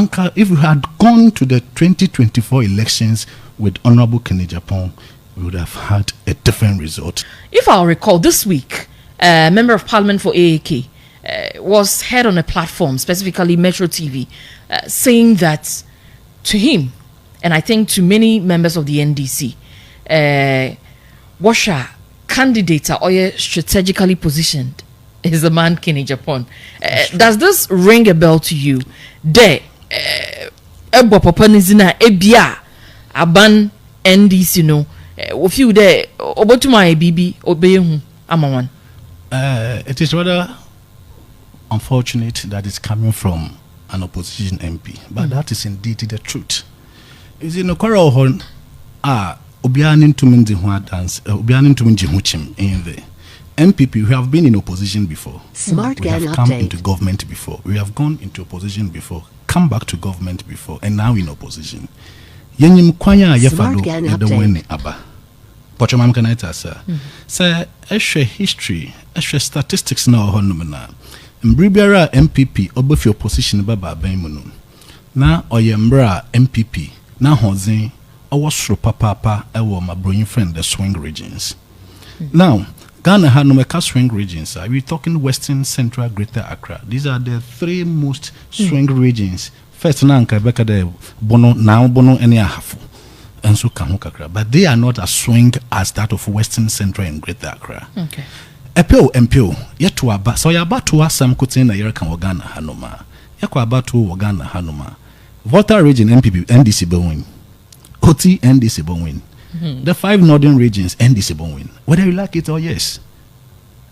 Anka, if we had gone to the 2024 elections with Honorable Ken Agyapong, we would have had a different result. If I'll recall, this week, a member of parliament for AAK was heard on a platform, specifically Metro TV, saying that to him, and I think to many members of the NDC, Washa candidate or strategically positioned is the man Ken Agyapong. Does this ring a bell to you? There, ebia aban NDC no. If you there, obotuma bibi obeyehu amawan. It is rather unfortunate that it's coming from an opposition MP, but that is indeed the truth. Is in Okoro hon obianin to minzi ho dance, obianin to minji huchim in the MPP who have been in opposition before. We have come into government before. We have gone into opposition before, come back to government before, and now in opposition. Yenyim kwanya yefado yadawene aba. Pochomam kaneta sir. Sir, eshe history, eshe statistics na ohonumena. Mbribiara MPP obofi opposition baba abenmunu. Na oyembra MPP na hozin awosro papa ewo mabroyin friend the swing regions. Now, Ghana had no swing regions. Are we talking Western, Central, Greater Accra? These are the three most swing regions. First, Nanka Beka de Bono, now Bono, any Ahafu, and so Kahukakra. But they are not as swing as that of Western, Central, and Greater Accra. Okay. MPO, yet to Abba, so you're about to ask some Kutin, American Wagana Hanoma. Yako about to Wagana Hanoma. Volta region, MPP, NDC Bowin. OT, NDC Bowin. The 5 northern regions NDC win, whether you like it or yes.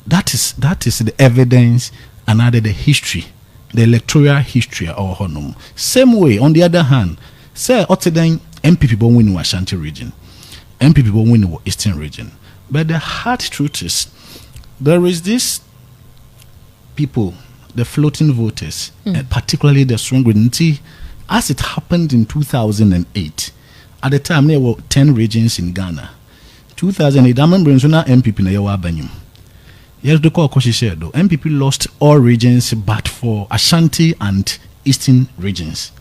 That is the evidence and added the history, the electoral history of Honum. Same way, on the other hand, say Otteden MPP win in Ashanti region, MPP win in Eastern region. But the hard truth is, there is this people, the floating voters, particularly the swing region, as it happened in 2008. At the time, there were 10 regions in Ghana. 2008, I remember MPP na yawa banyum. Yes, the call though. MPP lost all regions but for Ashanti and Eastern regions.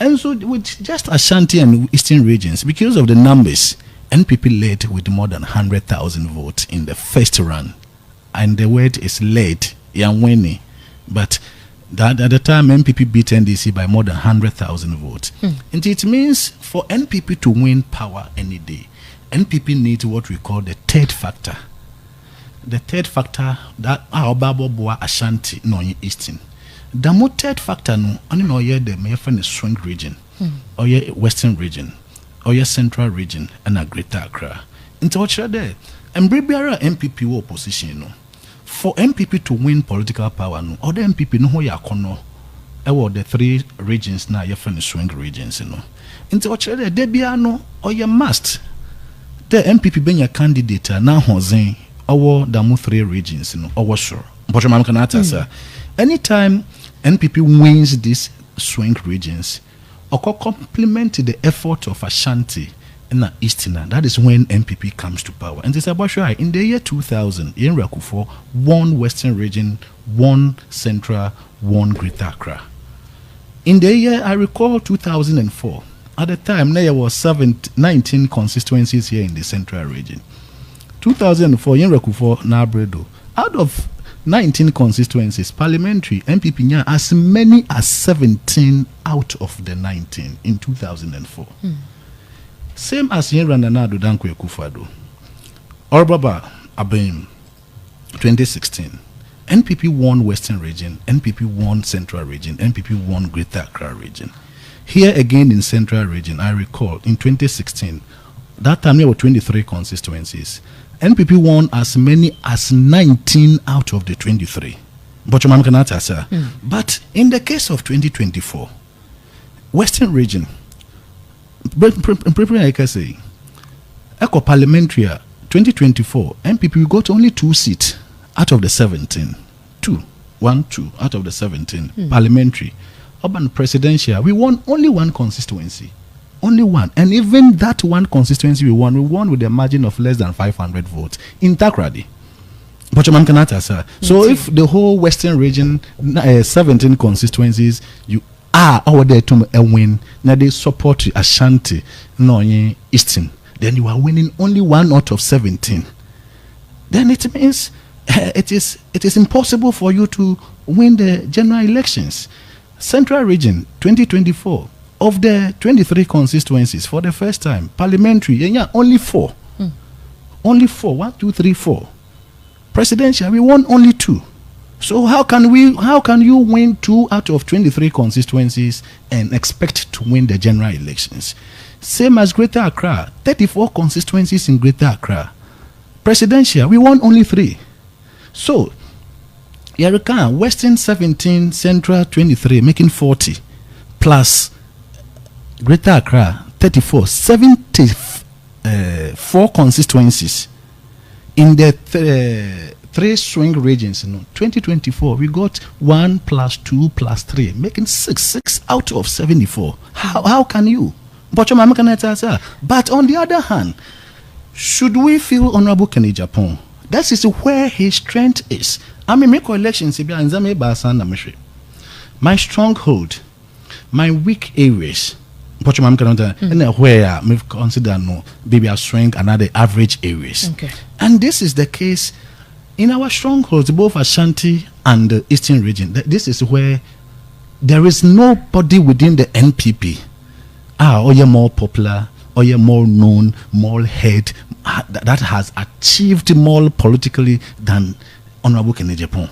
And so with just Ashanti and Eastern regions, because of the numbers, NPP led with more than 100,000 votes in the first run. And the word is led, Yangweni. But that at the time MPP beat NDC by more than 100,000 votes. And it means for NPP to win power any day, NPP needs what we call the third factor. The third factor that our Babo Boa Ashanti no Eastern. The more third factor no only no ye the may find a swing region, or ye Western region, or ye Central region, and a Greater Accra. Into what there, and Bribiara MPP wo opposition no. For MPP to win political power, no, or the MPP no ya kono, the 3 regions na yefene swing regions, you know. Into what there, debiano or you must. The MPP being a candidate now hozin or the 3 regions, you know, or sure. But you can sir. Anytime NPP wins these swing regions, or complement the effort of Ashanti in the Eastern, that is when MPP comes to power. And it's about sure in the year 2000, in Rakufo, 1 Western region, 1 Central, 1 Greater Accra. In the year, I recall 2004, at the time, there was 19 constituencies here in the Central region. 2004, in Rakufo, Nabredo, out of 19 constituencies, parliamentary, MPP nya as many as 17 out of the 19 in 2004. Same as Nana Addo Dankwe Kufado. Orbaba Abem 2016. NPP won Western region, NPP won Central region, NPP won Greater Accra region. Here again in Central region, I recall in 2016, that time there were 23 constituencies. NPP won as many as 19 out of the 23. But in the case of 2024, Western region, I can say, Eco Parliamentary 2024, MPP got only 2 seats out of the 17. 2 out of the 17. Parliamentary. Urban Presidential, we won only 1 constituency. Only 1. And even that 1 constituency we won with a margin of less than 500 votes in Takrady. So if the whole Western region, 17 constituencies, over there to win. Now they support Ashanti, no Eastern. Then you are winning only 1 out of 17. Then it means it is impossible for you to win the general elections. Central Region 2024, of the 23 constituencies, for the first time, parliamentary, only 4. Only 4. 1, 2, 3, 4. Presidential, we won only 2. So how can you win 2 out of 23 constituencies and expect to win the general elections? Same as Greater Accra, 34 constituencies in Greater Accra. Presidential, we won only 3. So, Yerika, Western 17, Central 23, making 40, plus Greater Accra 34, 74 constituencies in the 3 swing regions. 2024, we got 1 plus 2 plus 3, making 6 out of 74. How can you? But on the other hand, should we feel Honorable Ken Agyapong? That is where his strength is. I mean, make elections. My stronghold, my weak areas, and where we consider maybe a strength and other average areas. Okay. And this is the case in our strongholds, both Ashanti and the Eastern region. This is where there is nobody within the NPP. Or you're more popular, or you're more known, more head, that has achieved more politically than Honorable Ken Agyapong.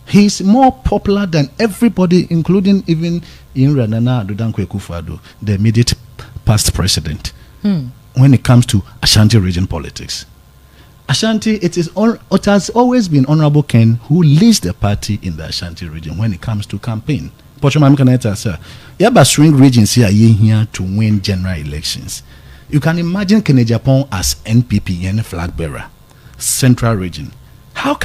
He's more popular than everybody, including even Nana Addo, the immediate past president, when it comes to Ashanti region politics. Ashanti, it has always been Honorable Ken who leads the party in the Ashanti region when it comes to campaign. Swing regions here to win general elections. You can imagine Ken Agyapong as NPP and flag bearer, Central region. How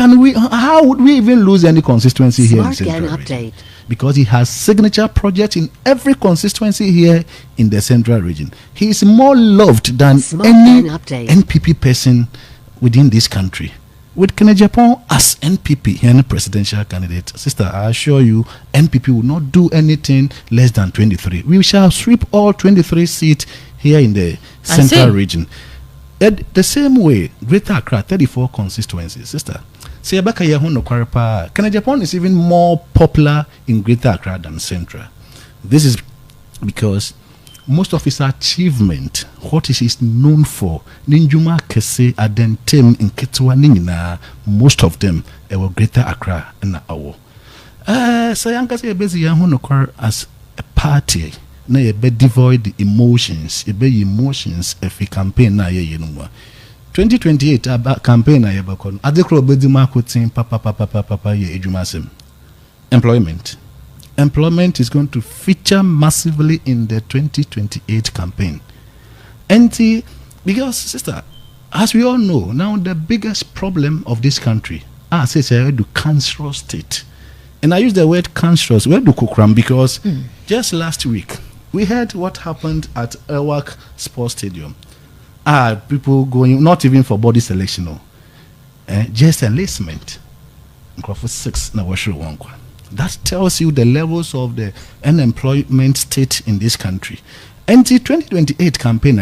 would we even lose any constituency here in Central region? Because he has signature projects in every constituency here in the Central region. He is more loved than any NPP person within this country. With Ken Agyapong as NPP and presidential candidate, sister, I assure you, NPP will not do anything less than 23. We shall sweep all 23 seats here in the Central region. The same way, Greater Accra, 34 constituencies, sister. Say Ken Agyapong is even more popular in Greater Accra than Central. This is because most of his achievement, what he is known for, Ninjuma Kese Adentem in Ketwa Nina, most of them were Greater Accra and Awo. Sayanka say busy as a party, na ye be devoid the emotions, emotions if he campaign na ye 2028 campaign na ye bakon. Adekro bedima kotin papa ye ejumasem. Employment is going to feature massively in the 2028 campaign. Because, sister, as we all know, now the biggest problem of this country, says the cancerous state. And I use the word cancerous, where do kukram, because just last week, we heard what happened at Elwak Sports Stadium. People going, not even for body selection, just enlistment. 6 na washu wankwa. That tells you the levels of the unemployment state in this country. Until 2028 campaign,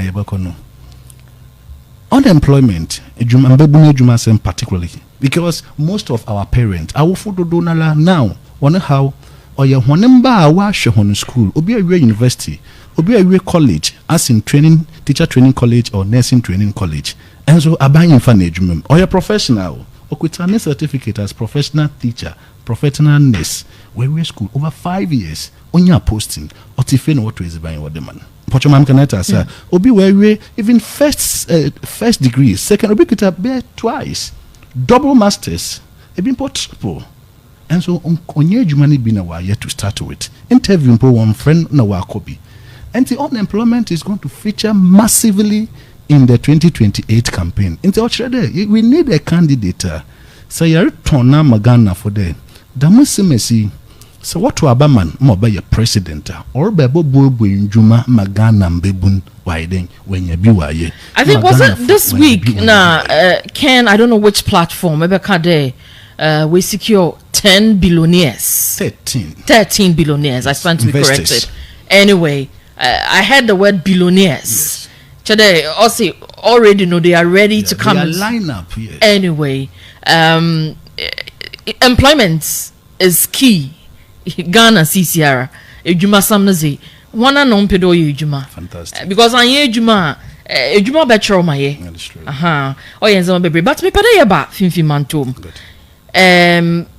unemployment, particularly, because most of our parents, our food now, wonder how, or your one school, or be a university, or be a college, as in teacher training college or nursing training college, and so abaying fan or your professional, or quit a certificate as professional teacher. Professional nurse, where school over 5 years on your posting, or Tiffin what is buying what the man. Pochomam Caneta, sir, Obi where even first degree, second Obi could bear twice, double masters, a been triple. And so on your money been a while yet to start with. Interview one friend na wakobi. And the unemployment is going to feature massively in the 2028 campaign. In the we need a candidate. So you're turning Magana for them. Damusimesi, so what to Abaman, more by your president, or by Bobo Juma Magana Mbebun, why then when you be why? I think was it this week? Ken, I don't know which platform, maybe Kade, we secure 10 billionaires. 13 billionaires. I stand to be corrected. Anyway, I heard the word billionaires. Today, also already know they are ready to come. Line up. Yes. Anyway, employment is key. Ghana, CCR, Ejuma Samnazi. Wana non pedo ejuma. Fantastic. Because I ejuma betro my ye. That is true. Oh yes, baby. But me pada ba finfi mantom. Good.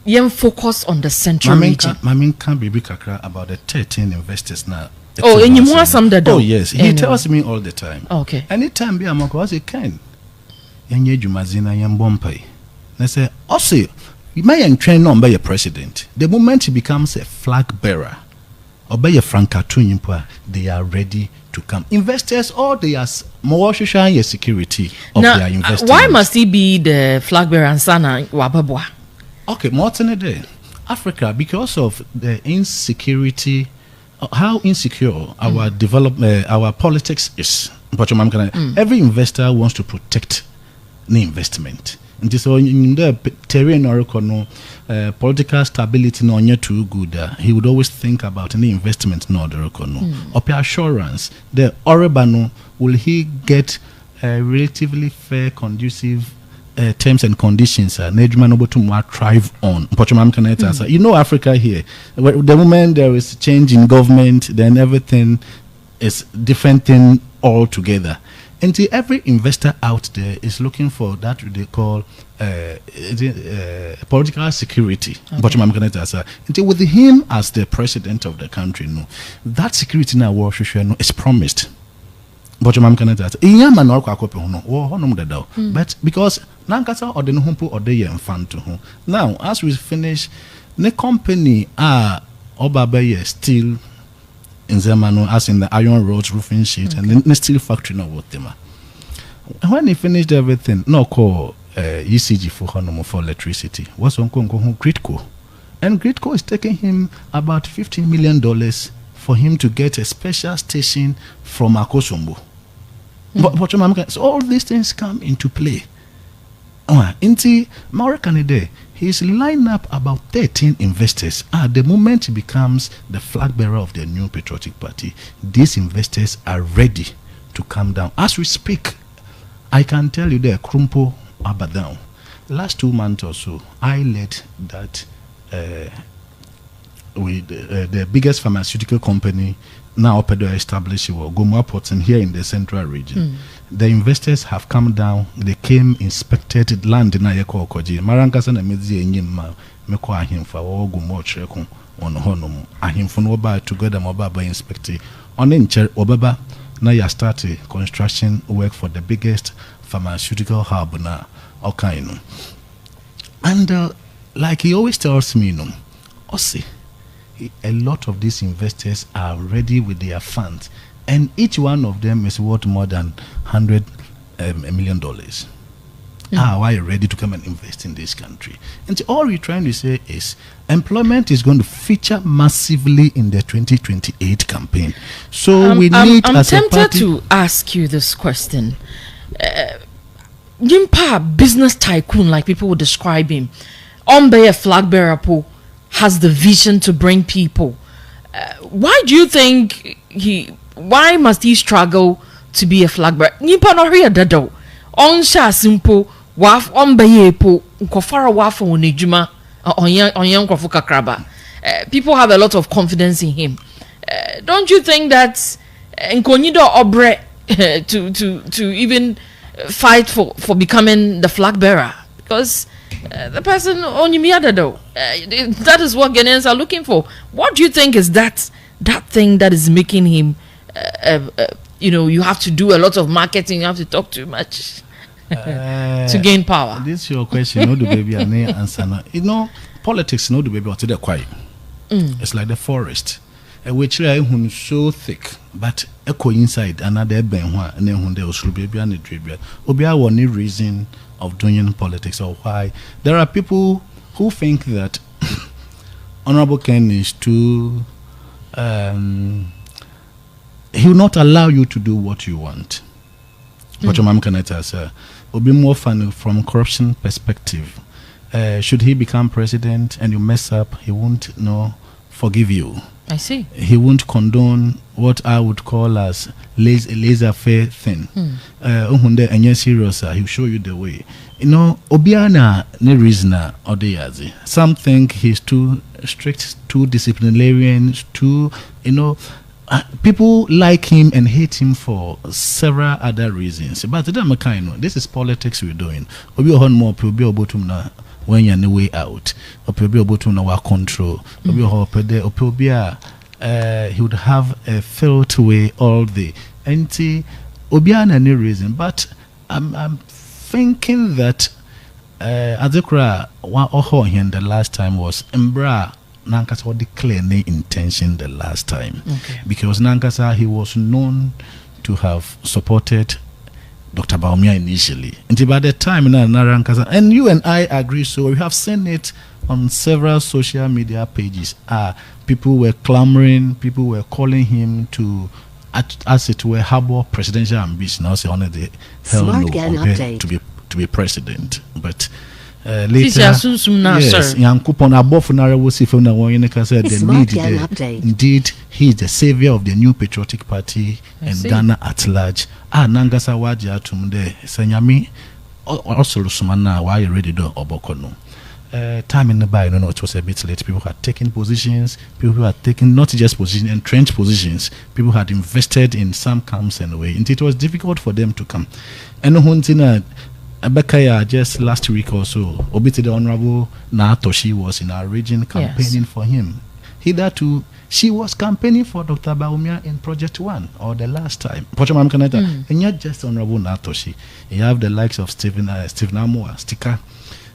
Yen focus on the central region. Mamin can be kakra about the 13 investors now. Oh, and you want some that? Oh yes, he tells me all the time. Okay. Anytime be amako, I say Ken. Yenye jumazina yen bompai. I say, also, you may train on by your president. The moment he becomes a flag bearer, or by your Frankatun, they are ready to come. Investors, or they are more social security of now, their investors. Why must he be the flag bearer and sana wababwa? Okay, more than a day. Africa, because of the insecurity, how insecure our development, our politics is. Every investor wants to protect the investment. And so in the terrain or political stability no too good, he would always think about any investment no or assurance. The Orebano, will he get relatively fair, conducive terms and conditions to thrive on. You know, Africa here, the moment there is change in government, then everything is different thing altogether. Until every investor out there is looking for that they call political security. Until with him as the president of the country, that security now is promised. But because nankasa or the humpu or the fan to whom now as we finish the company obabe still in Zemano as in the iron roads roofing sheet and the steel factory no what them when he finished everything no call ECG for electricity was on Gridco, and Gridco is taking him about $15 million for him to get a special station from Akosombo. But so all these things come into play. Inti Mauritania, he's lined up about 13 investors. At the moment he becomes the flag bearer of the new patriotic party, these investors are ready to come down. As we speak, I can tell you they're Krumpo Abadan. Last 2 months or so, I led that with the biggest pharmaceutical company now established Gomwa Porton here in the central region. The investors have come down. They came, inspected land in Ayeko Okoji. Marankasan and Mezi Enyim Meko Ahimfa or Gumo Chekun on Honum. Ahimfun Oba together Mobaba inspected. On Incher Obaba now started construction work for the biggest pharmaceutical hub na Okainu. And like he always tells me, Osi, a lot of these investors are ready with their funds, and each one of them is worth more than $100 million. Why are you ready to come and invest in this country? And so all we're trying to say is employment is going to feature massively in the 2028 campaign. So we need I'm as tempted a party to ask you this question. Jimpa, business tycoon, like people would describe him, a flag bearer po, has the vision to bring people. Why do you think why must he struggle to be a flag bearer? Nipa no hwe dado. On sha simple waf on baye po nkofara waf on ejuma on nkofo kakraba. People have a lot of confidence in him. Don't you think that nkonido obre to even fight for becoming the flag bearer? Because the person on though, that is what Ghanaians are looking for. What do you think is that thing that is making him you have to do a lot of marketing, you have to talk too much to gain power? This is your question. No, the baby and answer. Politics. No, the baby. What's the quiet? It's like the forest, which is so thick, but echo inside another benwa and then there was baby and the baby. Obia one reason of doing politics or why there are people who think that Honorable Ken is too he will not allow you to do what you want. But your mom can tell us will be more fun from corruption perspective. should he become president and you mess up, he won't forgive you. I see. He won't condone what I would call as laissez-faire thing. He'll show you the way. Obiana ne reason or the some think he's too strict, too disciplinarian, too people like him and hate him for several other reasons. But this is politics we're doing. Obi on more when you're on the way out, or control, he would have a filth way all day. Obiana any reason, but I'm thinking that Adekra one here the last time was Mbra Nankasa declared the intention the last time, because Nankasa he was known to have supported Dr. Bawumia initially. And by the time Nankasa, and you and I agree, so we have seen it on several social media pages. People were clamoring, people were calling him to, as it were, harbor presidential ambition. I say on the hell no to be president, but. Later, yes, Yankupon above will see from the one indeed, he is the savior of the new patriotic party and Ghana at large. Nangasa Waja Tumde Sanyami also Sumana, why you ready do Obokono. Time in the Bible, it was a bit late. People had taken positions, people who had taken not just positions, entrenched positions, people had invested in some camps anyway. And it was difficult for them to come. And Huntina Abekaya just last week or so, Obiti the Honorable Nana Addo, she was in our region campaigning for him. Hitherto, she was campaigning for Dr. Bawumia in Project 1 or the last time. And not just Honorable Nana Addo, you have the likes of Stephen Amoa, Stika,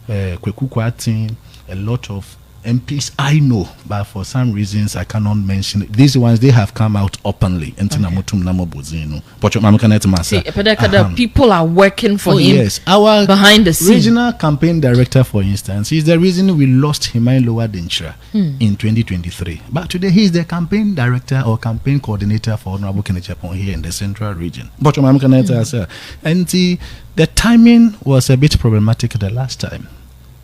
Kweku Kwatin, a lot of MPs I know, but for some reasons I cannot mention it. These ones, they have come out openly. People are working for him. Yes, our behind the scene. Regional campaign director, for instance, is the reason we lost Himai Lower Denchra in 2023. But today he is the campaign director or campaign coordinator for Honorable Ken Agyapong here in the central region. And the timing was a bit problematic the last time.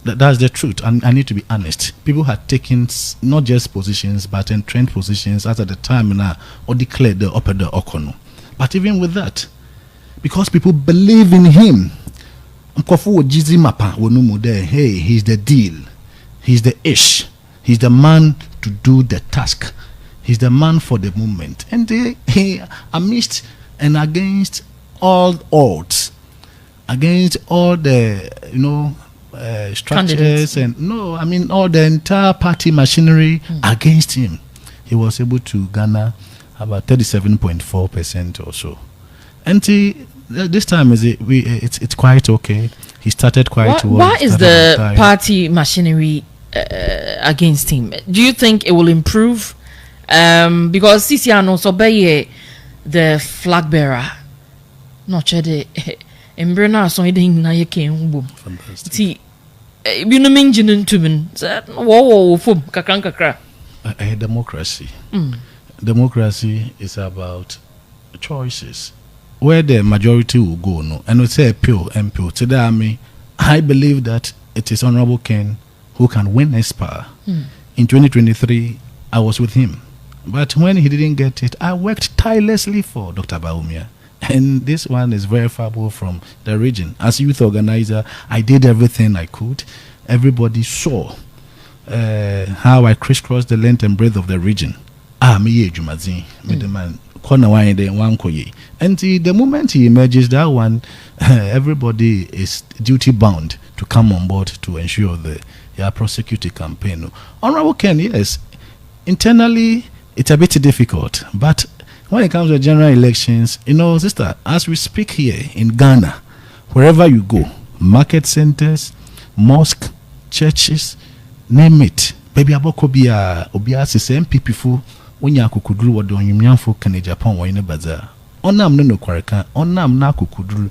That's the truth, and I need to be honest. People had taken not just positions, but entrenched positions at the time now, or declared the upper the Okono. But even with that, because people believe in him, hey, he's the deal, he's the ish, he's the man to do the task, he's the man for the movement. And he, amidst and against all odds, against all the structures and all the entire party machinery against him, he was able to garner about 37.4% or so. And this time it's quite okay. He started quite well. Why is the party machinery against him? Do you think it will improve? Because Sisiano Sobeye, the flag bearer, not the Embrana so he didn't na yeke fantastic. See, you know, mentioning to me, whoa, kakra. A democracy. Democracy is about choices. Where the majority will go, no, and we say pure and pure. Today, I believe that it is Honorable Ken who can win his power. In 2023, I was with him, but when he didn't get it, I worked tirelessly for Dr. Bawumia. And this one is verifiable from the region. As youth organizer, I did everything I could. Everybody saw how I crisscrossed the length and breadth of the region. And the moment he emerges, that one, everybody is duty bound to come on board to ensure the prosecuted campaign. Honorable Ken, yes, internally it's a bit difficult, but when it comes to general elections, sister, as we speak here in Ghana, wherever you go, market centers, mosque, churches, name it. Baby abokobia obia sese MPP fu onya akukuduru wode onyumyanfo Ken Agyapong wo ine bazaar. Onam no kwareka, onam na akukuduru.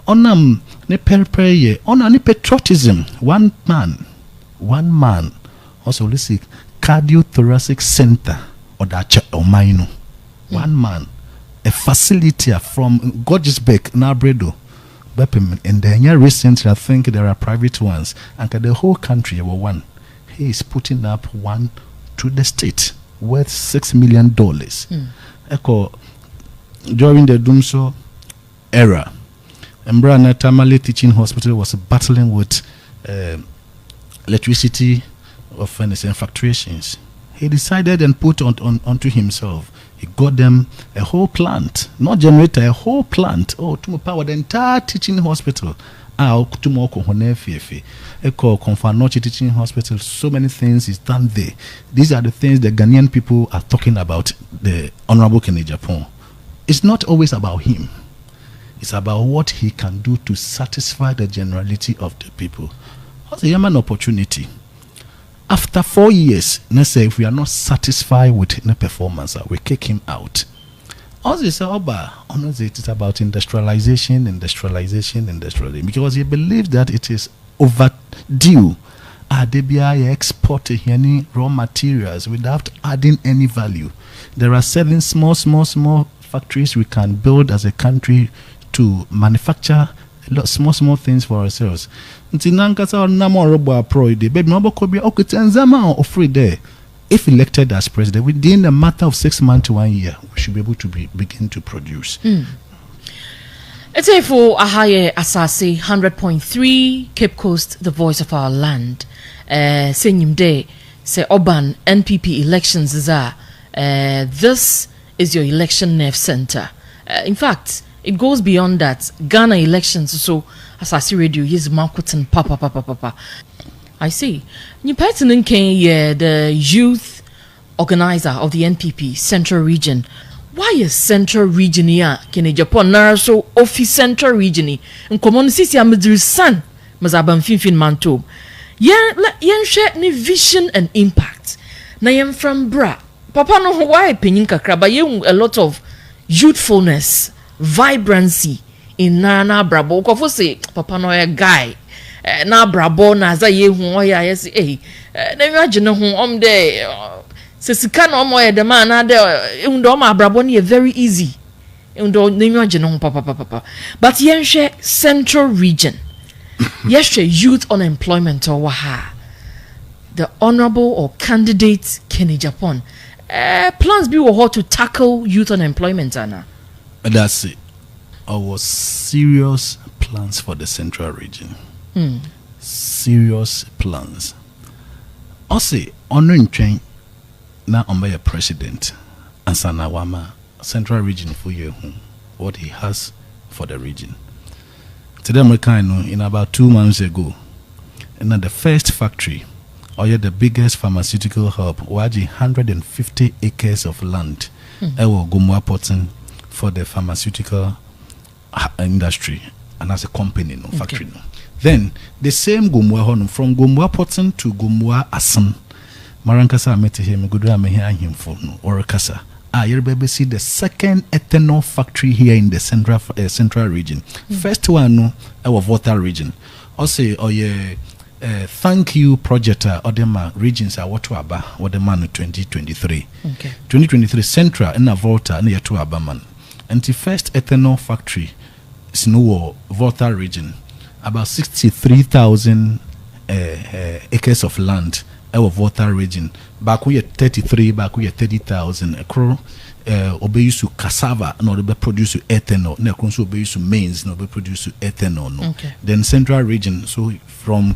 Onam ne perpeye, onam ne patriotism. One man. Also listen, cardiothoracic center odache omaino. One man, a facilitator from Gorgesbeck, Nabredo, in the year recently, I think there are private ones, and the whole country were one. He is putting up one to the state worth $6 million. Echo during the Dumso era, Mbrana Tamale Teaching Hospital was battling with electricity offense and fluctuations. He decided and put onto himself. He got them a whole plant, not generator, a whole plant. Oh, to power the entire teaching hospital. To more teaching hospital. So many things is done there. These are the things the Ghanaian people are talking about. The Honorable Ken Agyapong. It's not always about him. It's about what he can do to satisfy the generality of the people. What's a Yaman opportunity? After 4 years, let's say if we are not satisfied with the performance, we kick him out. Also, it's about industrialization, because he believes that it is overdue. They export any raw materials without adding any value. There are 7 small factories we can build as a country to manufacture small things for ourselves. If elected as president, within a matter of 6 months to 1 year, we should be able to begin to produce. It's a for Ahaye Asase 100.3 Cape Coast, the voice of our land. Senyim day, say Oban NPP elections is this is your election nerve center. In fact, it goes beyond that. Ghana elections, so Asase Radio is Markutan papa. I see. You person the youth organizer of the NPP Central Region. Why is Central Region here? Ken Agyapong so office Central Region. In common city Amadri San Mazabam Finfin Mantob. Yen share ni vision and impact. Na yen from bra. Papa no why opinion kakra, but yen a lot of youthfulness, vibrancy in Nana Brabo. Kofo say Papa no a guy. Na brabo na za ye hu ya yes na imagine hu de se sika na omo de man na de ndo ma brabo na very easy ndo na imagine hu papa but yen share Central Region yes youth unemployment or waha the honorable or candidate Ken Agyapong plans be how to tackle youth unemployment ana. That's it. Our serious plans for the Central Region. Serious plans. Also, honoring train now on by a president and Sanawama Central Region for you what he has for the region. Today, in about 2 months ago, in the first factory, or the biggest pharmaceutical hub, was 150 acres of land. Gumwa Potten for the pharmaceutical industry and as a company, factory. Okay. Then the same Gumwa Honum from Gumwa Potten to Gumwa Asan. Marankasa met him, Gudra me hear him for or Kasa. You baby see the second ethanol factory here in the central region. First one, our Volta region. Also, thank you project Odema regions are what aba what the man 2023. Okay. 2023 Central in a Volta near to Abaman. And the first ethanol factory is no Volta region. About 63,000 acres of land our Volta region. Back we 33, back we 30,000 acre. Obey to cassava, no be produce ethanol. Ne also obey to maize, no be produce ethanol. No. Okay. Then Central region. So from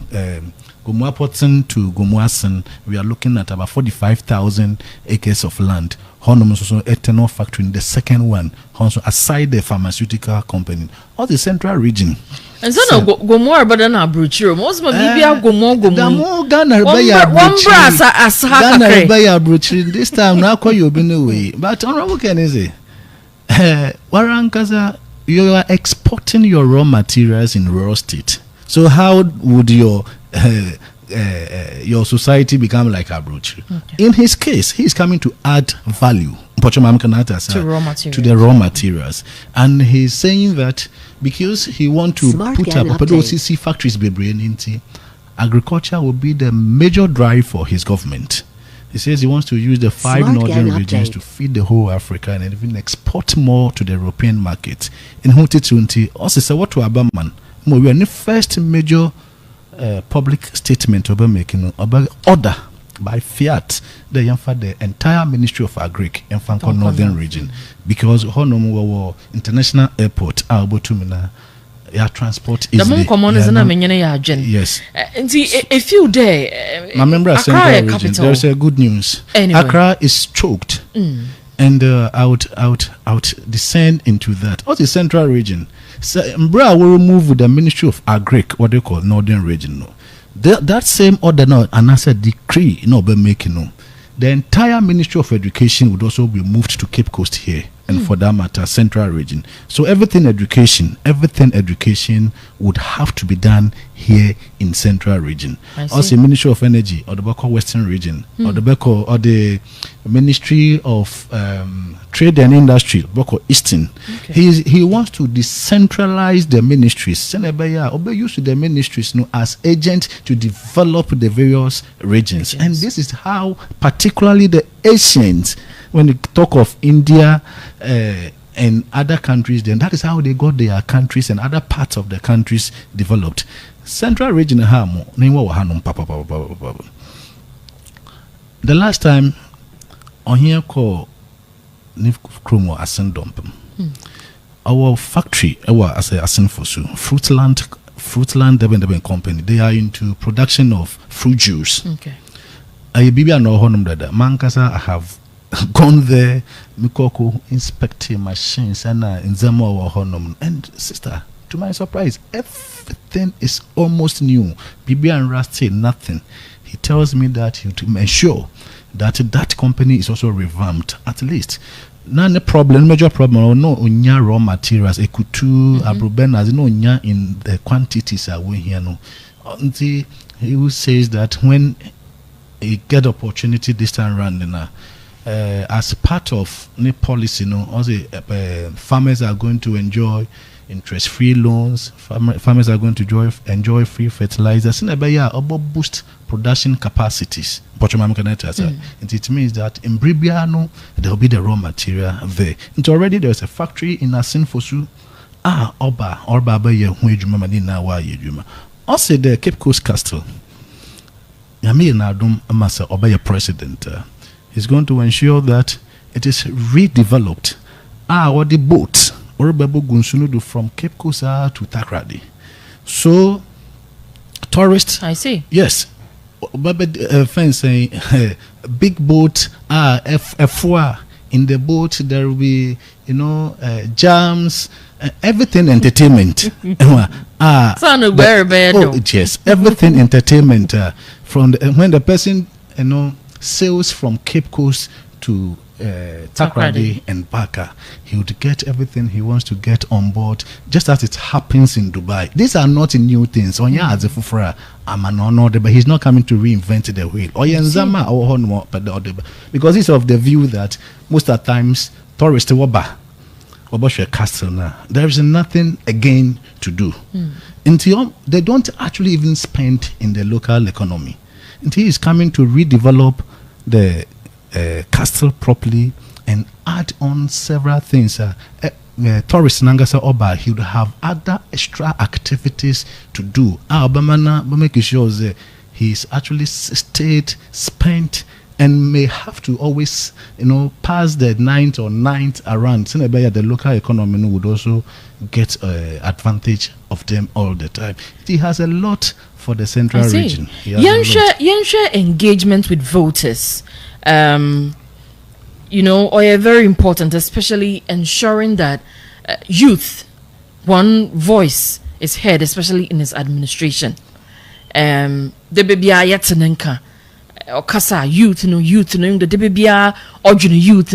Gumwa Potten to Gumwasan, we are looking at about 45,000 acres of land. Honum also ethanol factory in the second one. Also aside the pharmaceutical company, all the Central region. And so go more about than a brochure. Most of maybe go more. Ghana buy a brochure. This time now call you been away. But honorable Ken is it? Warankaza, you are exporting your raw materials in raw state. So how would your society become like a brochure? Okay. In his case, he's coming to add value to the raw materials, and he's saying that because he want to put up OCC factories be bringing into agriculture will be the major drive for his government. He says he wants to use the 5 northern regions to feed the whole Africa and even export more to the European market. In 2020, also said what to Abaman. We are the first major public statement about making about order by fiat the entire Ministry of Agric in Franco Northern region because Honomo international airport Albotumina transport easily. Yes. A few days. My member of Central region, there's a good news. Anyway. Accra is choked. And I would descend into that. Also, Central region. So, Mbra will remove with the Ministry of Agric, what they call Northern region. No. That same order now, and as a decree, be making no. The entire Ministry of Education would also be moved to Cape Coast here, and for that matter, Central region. So everything education would have to be done here in Central region. Also, Ministry of Energy or the Bako Western region or the Bako or the Ministry of Trade and Industry, Bako Eastern. Okay. He wants to decentralize the ministries. Senebaya obe use the ministries as agent to develop the various regions. And this is how particularly the Asians, when they talk of India and other countries, then that is how they got their countries and other parts of the countries developed. Central region the last time on here called Nifkromo Ascendump, our factory as a Asenfosu Fruitland Deben Company, they are into production of fruit juice. Okay. I have gone there, Mikoko inspecting machines and in Zamo Honum. And sister, to my surprise, everything is almost new. Bibi and Rusty, nothing. He tells me that he to ensure that that company is also revamped, at least. None problem, major problem, or no unya raw materials, ekutu, abrubenas, no unya in the quantities are we here no. Until he says that when he get opportunity this time around, as part of the policy, also farmers are going to enjoy interest-free loans. Farmers are going to enjoy free fertilizers. Boost production capacities. It means that in Bribiano there will be the raw material there. And already there's a factory in Asinfosu. Also the Cape Coast Castle. Nana Addo president. He's going to ensure that it is redeveloped. Or the boats from Cape Coast to Takrady. So tourists, I see. Yes. Fencing big boat F4 in the boat there will be jams, everything entertainment. Yes, everything entertainment from when the person sails from Cape Coast to Takrady and Baka, he would get everything he wants to get on board, just as it happens in Dubai. These are not new things. But he's not coming to reinvent the wheel. Because he's of the view that most of the times tourists castle there is nothing again to do. Until they don't actually even spend in the local economy. Until he's coming to redevelop the castle properly and add on several things. Tourist Nangasa Oba, he would have other extra activities to do. Obama making sure that he's actually stayed, spent, and may have to always, pass the ninth around. The local economy would also get advantage of them all the time. He has a lot for the central region. Share engagement with voters. Are very important, especially ensuring that youth, one voice is heard, especially in his administration. The baby ayatenenka or kasa youth, the baby or youth,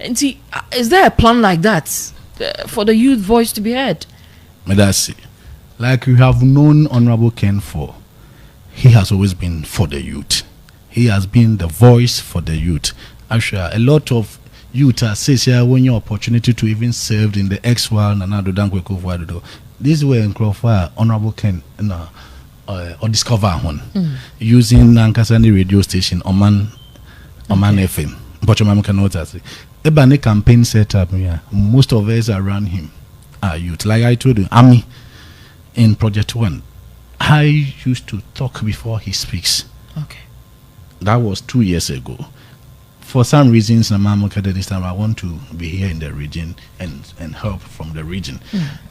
and see, is there a plan like that for the youth voice to be heard? Medasi, like you have known Honorable Ken for, he has always been for the youth. He has been the voice for the youth. Actually, a lot of youth says here when your opportunity to even serve in the ex-while Nana Addo. This way in Crawford, Honorable Ken or discover one using Nankasani radio station Oman Oman FM. But you can notice Ebane campaign setup, most of us around him are youth. Like I told you, Ami in Project 1, I used to talk before he speaks. Okay. That was 2 years ago. For some reasons, this time I want to be here in the region and help from the region.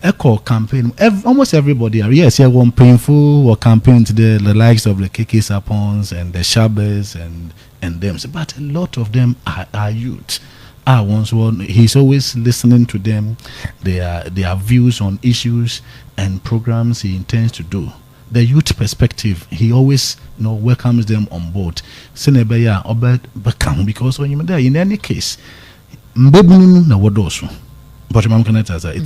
Echo campaign, almost everybody, yes, here one painful or campaign to the likes of the KK Sapons and the Shabbos and them, but a lot of them are youth. He's always listening to them, their views on issues and programs he intends to do. The youth perspective, he always welcomes them on board. Because when you're there, in any case, it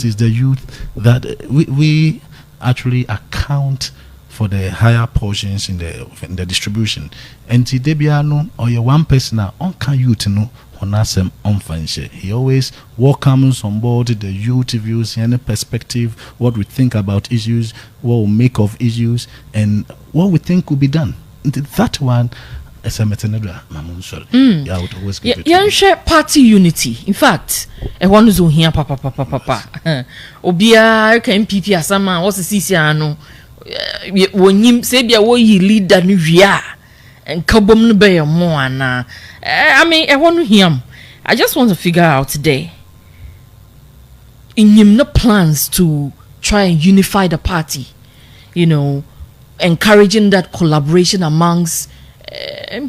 is the youth that we actually account for the higher portions in the distribution. And Debiano or your one person on can youth he always welcomes on board the youth views, any perspective, what we think about issues, what we make of issues, and what we think could be done. That one is a metanedra. I would always give it. Share party unity. In fact, a one who's here, papa. Obia can PP as some what's the CCano when you say be a way you lead the new year. And kabom be more I mean I want to hear I just want to figure out today in him no plans to try and unify the party, encouraging that collaboration amongst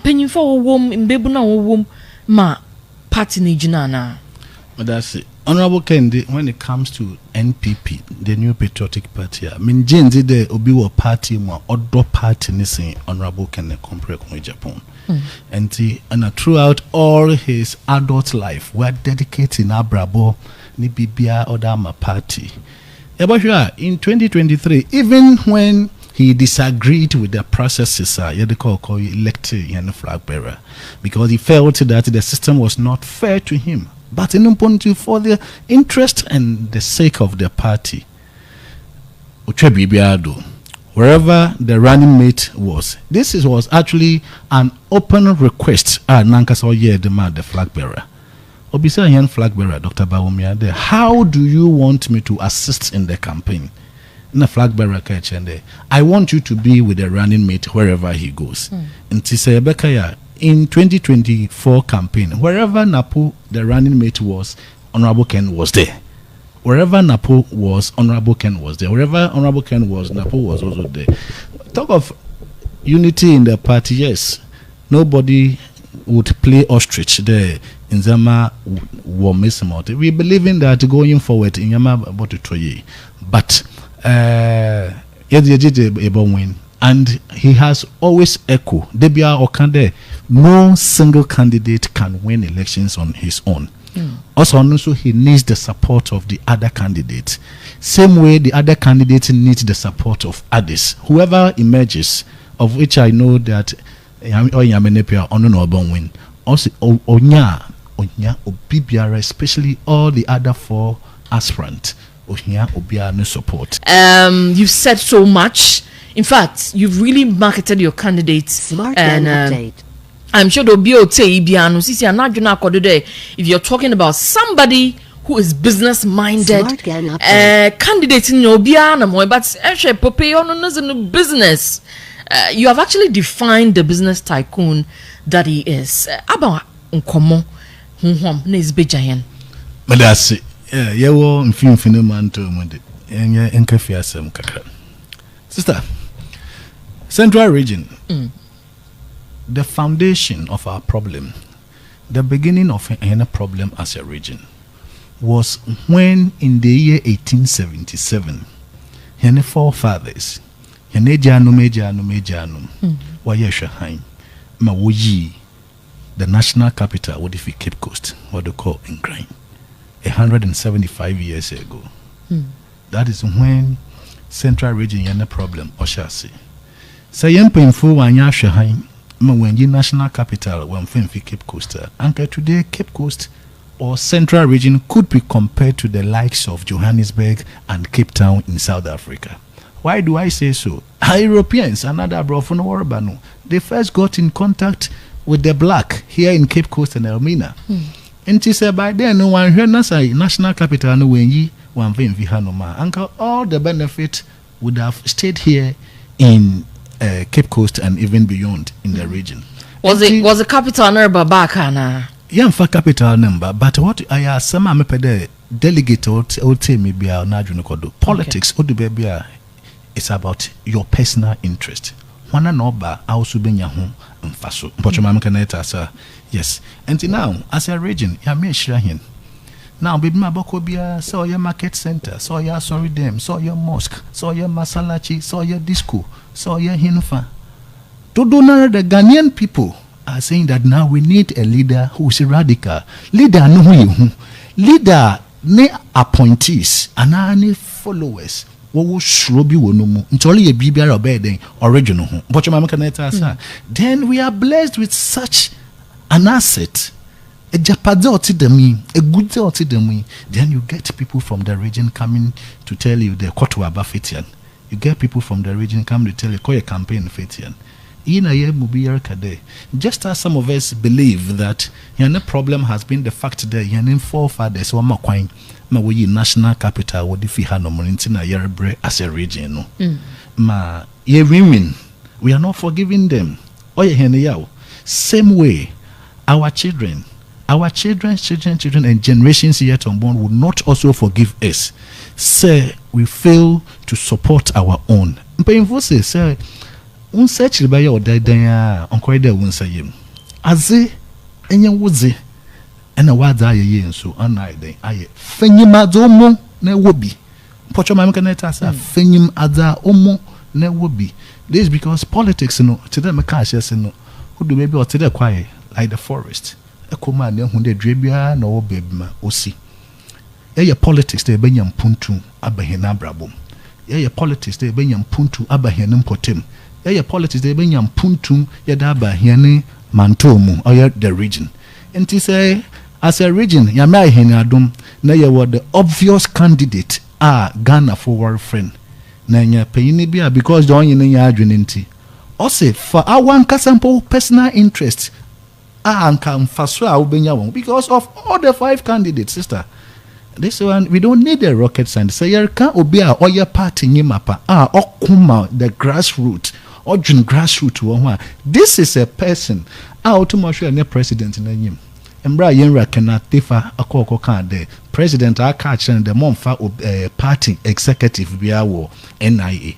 penny for wom in bebuna wom ma party nijana. But that's it. Honorable Kendi, when it comes to NPP, the New Patriotic Party, I mean, Jenzi de Obiwa Party, more other party, nissing Honorable Ken Agyapong. And throughout all his adult life, we're dedicating Abrabo, Nibibia, Odama Party. In 2023, even when he disagreed with the processes, elected and flag bearer, because he felt that the system was not fair to him. But in for the interest and the sake of the party, wherever the running mate was, was actually an open request. The flag bearer. Obisa flag bearer, Dr. Bawumia, how do you want me to assist in the campaign? In the flag bearer, I want you to be with the running mate wherever he goes. And in 2024 campaign, wherever Napo the running mate was, Honorable Ken was there. Wherever Napo was, Honorable Ken was there. Wherever Honorable Ken was, Napo was also there. Talk of unity in the party, yes. Nobody would play ostrich there in Zama war missing. We believe in that going forward in Yama about to try. But win. And he has always echoed, Debia Okande, no single candidate can win elections on his own. Also, he needs the support of the other candidates. Same way the other candidates need the support of others. Whoever emerges, of which I know that Yamenepia Onon win. Also, Onya, Obibiara, especially all the other four aspirants, Onya, Obiara, no support. You've said so much. In fact, you've really marketed your candidates. Smart and update. I'm sure there'll be if you're talking about somebody who is business minded, candidate in your but business. You have actually defined the business tycoon that he is. About uncommon, but that's it. Yeah, in man to Sister, Central Region, the foundation of our problem, the beginning of any problem as a region, was when in the year 1877, hene forefathers, hene janum, wayeshahain, mawoyi, the national capital, what if we Cape Coast, what they call Ingrain, 175 years ago. That is when Central Region yana problem oshasi. Say painful when ya shahain when you national capital when fi Cape Coast. Anka today Cape Coast or Central Region could be compared to the likes of Johannesburg and Cape Town in South Africa. Why do I say so? Europeans, another brofano, they first got in contact with the black here in Cape Coast and Elmina. And she said by then no one here national capital no when ye one vein vihanoma. Uncle, all the benefit would have stayed here in Cape Coast and even beyond in the region. Was the capital number back na? Yeah, for capital number, but what I ask some amepede delegate or tell me be our najuno politics or the baby it's about your personal interest. Wana noba also benya home and faso. But your caneta, sir. Yes. And now, as a region, ya me shirahin. Now, baby Mabokobia, saw your market center, saw your sorry dam, saw your mosque, saw your masalachi, saw your disco, saw your hinfa. To do the Ghanaian people are saying that now we need a leader who is radical. Leader no who leader ne appointees and any followers. Wo shrobi wonomu ntoli ye bibia obeden original ho but your caneta sir. Then we are blessed with such an asset, a japade otidemi, a good otidemi. Then you get people from the region coming to tell you the kotwa bafetian. You get people from the region coming to tell you call a campaign fetian. Just as some of us believe that the problem has been the fact that your forefathers were makwine we national capital would defeat Hanomorintina Yerebre as a region. Ma ye women, we are not forgiving them. Same way, our children, and generations yet unborn will not also forgive us. Say we fail to support our own. Painful say unsearch by your daya uncle de unsayim. Aze enye wuze. And a word I yen so unide I fenyim adomo ne wobi. Pocho mamkaneta sa fenyim ada omo ne wobi. This is because politics no today makash no who do maybe or today quiet like the forest. A command who de drebia no bebma osi. Your politics they benyam puntu abahena brabum. Your politics they benyam puntu abahenum potem. Your politics they benyam puntum yadaba hiane mantomu or the region. And to say as a region, Yamai Henadum, Naya were the obvious candidate, Ghana forward friend. Nanya Payinibia because the only Naya also for our one sample personal interest, Ankam Faswa Ubenya because of all the 5 candidates, sister. This one we don't need a rocket science. Say you can't obey or your party Nimapa, Okuma, the grassroots, or grassroots. This is a person, automatically a president in the name. Embra yenra kena tefa akoko kan de president aka chen the monfa party executive bia wo NIA.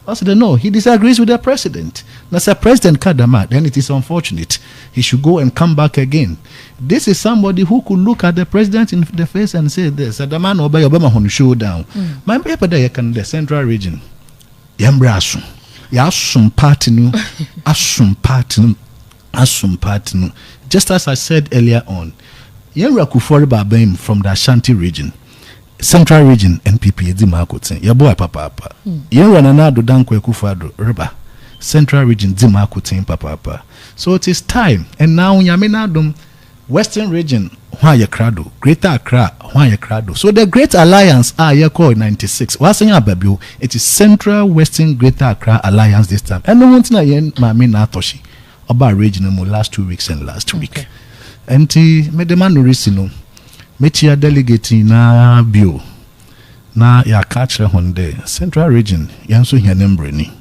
Also they know he disagrees with the president. Now say president kadama, then it is unfortunate. He should go and come back again. This is somebody who could look at the president in the face and say this. The man obey Obama on show down. My paper there can the central region. Yembra asum. Ya asum party no asum party no. Just as I said earlier on, Yenra Kufori Babem from the Ashanti region, Central region, NPP, Zimakotin, Yaboa Papa. Yenra Nana Addo Dankwe Kufado, Riba, Central region, Zimakotin Papa. So it is time, and now Yaminadum, Western region, Waya Krado, Greater Accra, Waya Krado. So the Great Alliance, Yako 96, Wasanya Babu, it is Central Western Greater Accra Alliance this time. And no one to yen Mamina Toshi. About regional last 2 weeks and last week. And Medema Norisino, Metia delegate na bio na ya catch Honde Central region, Yansu Hianembreni.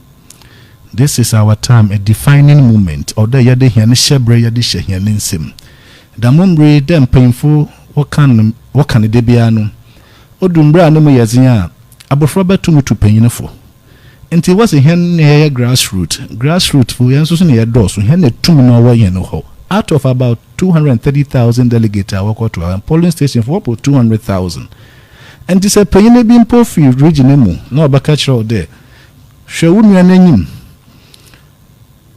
This is our time, a defining moment. Or the Yade Hian Shebre Yadisha Hianinsim. The Mumbre, then painful, what can it debiano? Odumbra no Yazia, Abofraba to me to pay for. And it was a hen grassroots for Yansusun near doors, so hen a 2 million out of about 230,000 delegates I walk to our polling station for about 200,000. And this a paying being profi region no bacatch out there. Shawun your name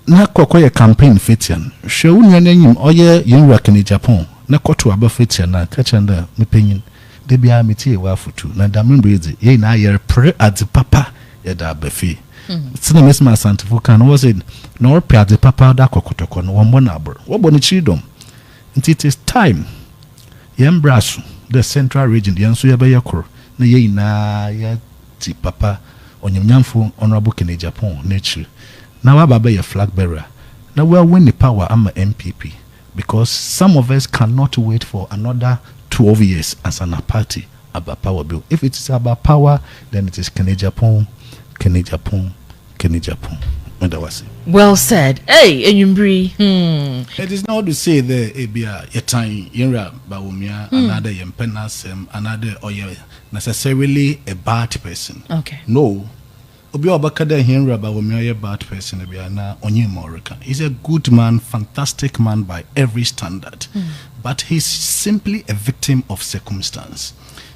na kwakwa campaign fetian. Shawun your name or ye Yenra Ken Agyapong na kotu aba fetian na kachanda me penyin. De bia meti e wa futu na damembreze ye na yer pre at the papa yada befi. Sina mesma santifo kan was it no pe at the papa da kokotoko no won bonabor. Wo boni chidom. It is time. Yembrasu the central region yanso ye be yakoro na ye na ya ti papa onyamnyamfo honorable Ken Agyapong nature. Na wa baba ye flag bearer. Now we are winning power. I'm a MPP because some of us cannot wait for another 12 years as an party about power bill. If it is about power, then it is Ken Agyapong, Ken Agyapong, Ken Agyapong. Well said. Hey, Enyumbri. It is not to say the Abia Yetan Yenra Bawumia, another Yempenasem, another or necessarily a bad person. Okay. No. Obi Obakada Yenra Bawumia a bad person, Abiana Onye Morika. He's a good man, fantastic man by every standard. But he's simply a victim of circumstance.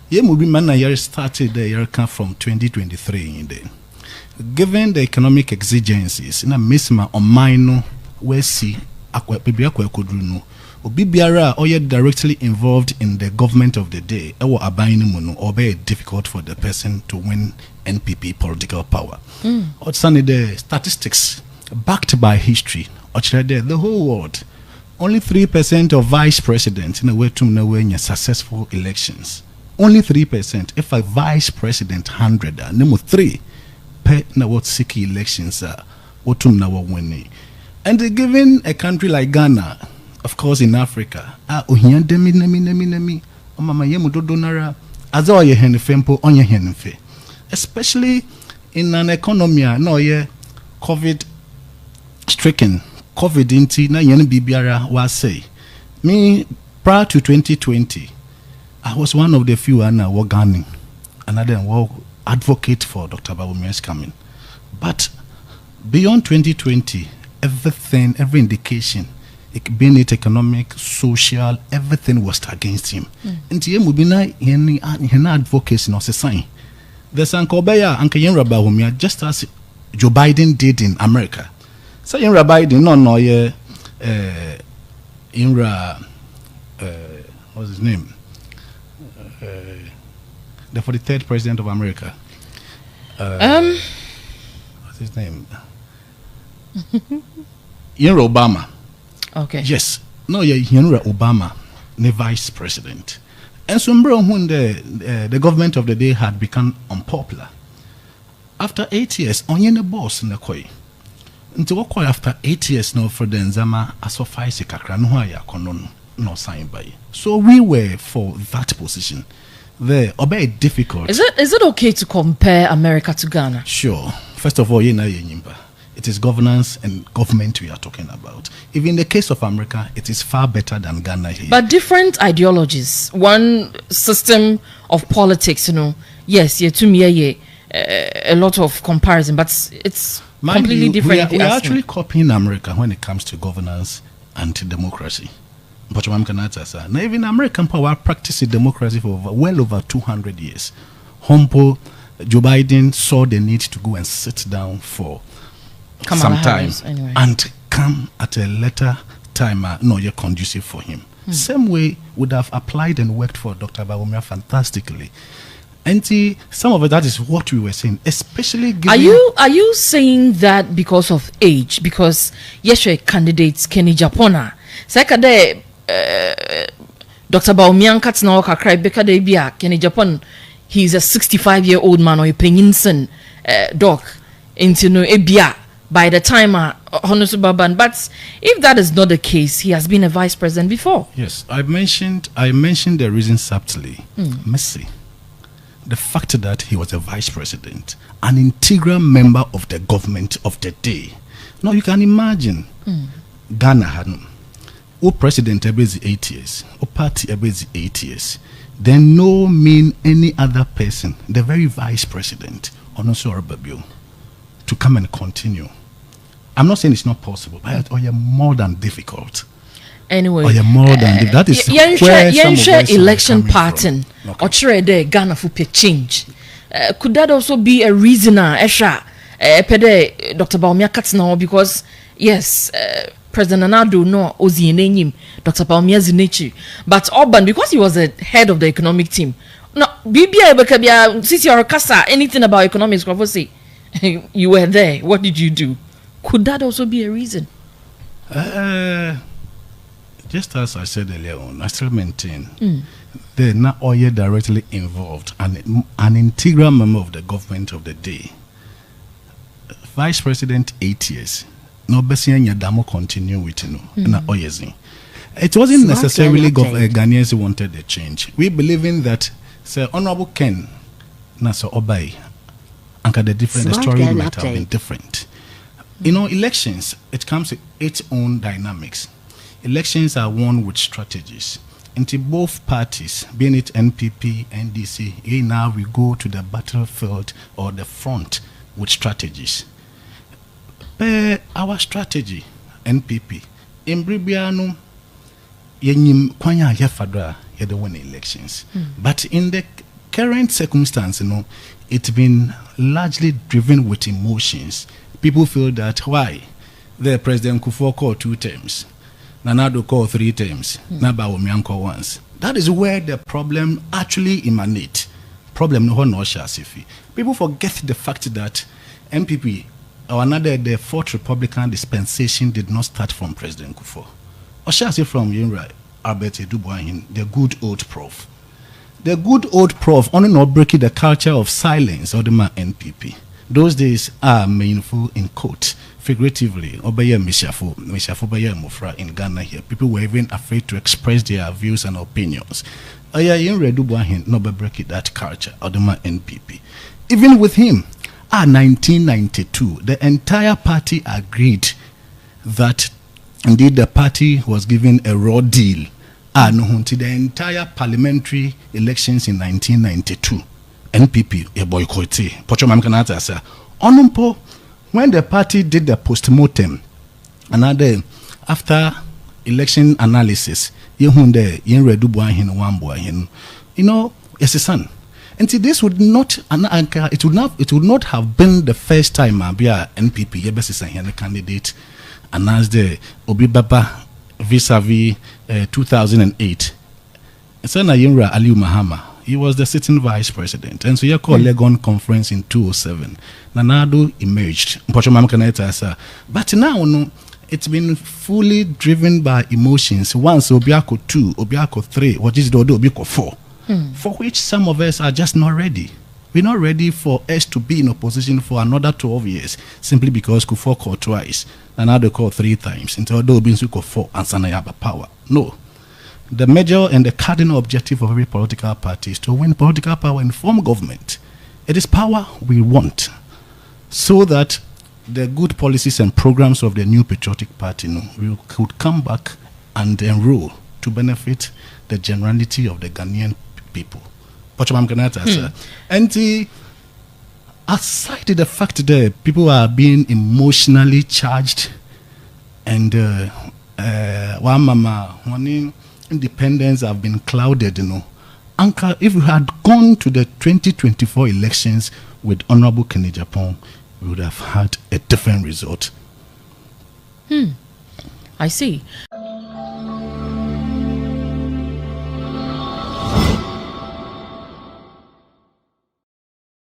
Yemubi Manayari started the year from 2023 in the given the economic exigencies in a misma or minor where see akwa kudruno obi biara or yet directly involved in the government of the day or abainu or be difficult for the person to win NPP political power. Or sunny the statistics backed by history or the whole world only 3% of vice presidents in a way to know when successful elections. Only 3%. If a vice president 100 number 3 na what seek elections are what na winning. And given a country like Ghana, of course in Africa, especially in an economy no COVID stricken, COVID inti na yen bibiara was say. Me prior to 2020, I was one of the few Ghana another advocate for Dr. Bawumia's coming. But beyond 2020, everything, every indication, being it economic, social, everything was against him. And he advocacy no sign. There's Uncle Beya, Uncle Yenra Bawumia, just as Joe Biden did in America. So Yenra Biden, Yenra, what's his name? The 43rd president of America. What's his name? Yenra Obama. Okay. Yes. No, Yenra Obama, the vice president. And so when the government of the day had become unpopular, after 8 years, on the boss in the koi. Until what after 8 years now for the Nzama asofai kakra no ya konon no sign by. So we were for that position. There, very difficult. Is it okay to compare America to Ghana? Sure. First of all, it is governance and government we are talking about. Even in the case of America, it is far better than Ghana here. But different ideologies, one system of politics, yes, a lot of comparison, but it's completely different. We are actually copying America when it comes to governance and democracy. But now even American power practiced democracy for well over 200 years. Joe Biden saw the need to go and sit down for some time and come at a later time conducive for him. Same way would have applied and worked for Dr. Bawumia fantastically. And some of it, that is what we were saying, especially given... Are you saying that because of age? Because yes, your candidates Ken Agyapong, second Dr. Bawumia Katsina Kakrai Beka de Bia, Ken Agyapong, he's a 65-year-old man or a penginson doc into Ebia by the time Honosubaban. But if that is not the case, he has been a vice president before. Yes, I mentioned the reason subtly. Messi. The fact that he was a vice president, an integral member of the government of the day. Now you can imagine Ghana had president every 8 years, or party every 8 years. Then no mean any other person, the very vice president, Babio, to come and continue. I'm not saying it's not possible, but you're more than difficult. Anyway, you're more than that is where some of election pattern or the Ghana for change. Could that also be a reason, Dr. Bawumia Katsina, because yes, President Nana Addo no ozi enenyim Dr. Bawumia zinechi, but Orban, because he was the head of the economic team. No, Bibia since you're a kasa, anything about economics, say you were there. What did you do? Could that also be a reason? Just as I said earlier on, I still maintain they're not all yet directly involved and an integral member of the government of the day. Vice President 8 years, no besianya damo continue with na oyezin. It wasn't Smart necessarily Ken Ghanaians who wanted a change. We believe in that Sir Honorable Ken Nasa Obai and the Smart story Ken might have been update. different. Elections, it comes with its own dynamics. Elections are won with strategies. Into both parties, being it NPP, NDC, now we go to the battlefield or the front with strategies. Our strategy, NPP, in Bribiano, yenyim kwanya yefadra yede win elections. But in the current circumstance, it's been largely driven with emotions. People feel that why the President Kufuor called 2 terms, Nana Addo called 3 terms, Bawumia called once. That is where the problem actually emanates. Problem no no shasifi. People forget the fact that MPP or another the 4th Republican dispensation did not start from President Kufuor. Or shall I say from Yinra Albert Dubois, the good old prof. The good old prof only not breaking the culture of silence or the man NPP. Those days are meaningful in quote, figuratively, Obaya Mishafo Baya Mufra in Ghana here. People were even afraid to express their views and opinions. Aya Yinra Dubois no break that culture or the man NPP. Even with him, 1992, the entire party agreed that indeed the party was given a raw deal to the entire parliamentary elections in 1992. NPP a boycotted. When the party did the postmortem, another after election analysis, yes, a son. And see, this would not it would not have been the first time NPP yebesi candidate announced the Obi Baba vis-a-vis 2008. Sana Yinra Aliu Mahama, he was the sitting vice president, and so you called Legon conference in 2007. Nana Addo emerged, but now it's been fully driven by emotions. Once Obiako 2, Obiako 3, what is the Obiako 4? For which some of us are just not ready. We're not ready for us to be in opposition for another 12 years simply because Kufuor called twice and Addo called 3 times until Addo Binsu called 4 and Sanayaba power. No. The major and the cardinal objective of every political party is to win political power and form government. It is power we want so that the good policies and programs of the new patriotic party could come back and enroll to benefit the generality of the Ghanaian people. And aside the fact that people are being emotionally charged and when independence have been clouded, Anka, if we had gone to the 2024 elections with Honorable Ken Agyapong, we would have had a different result. I see.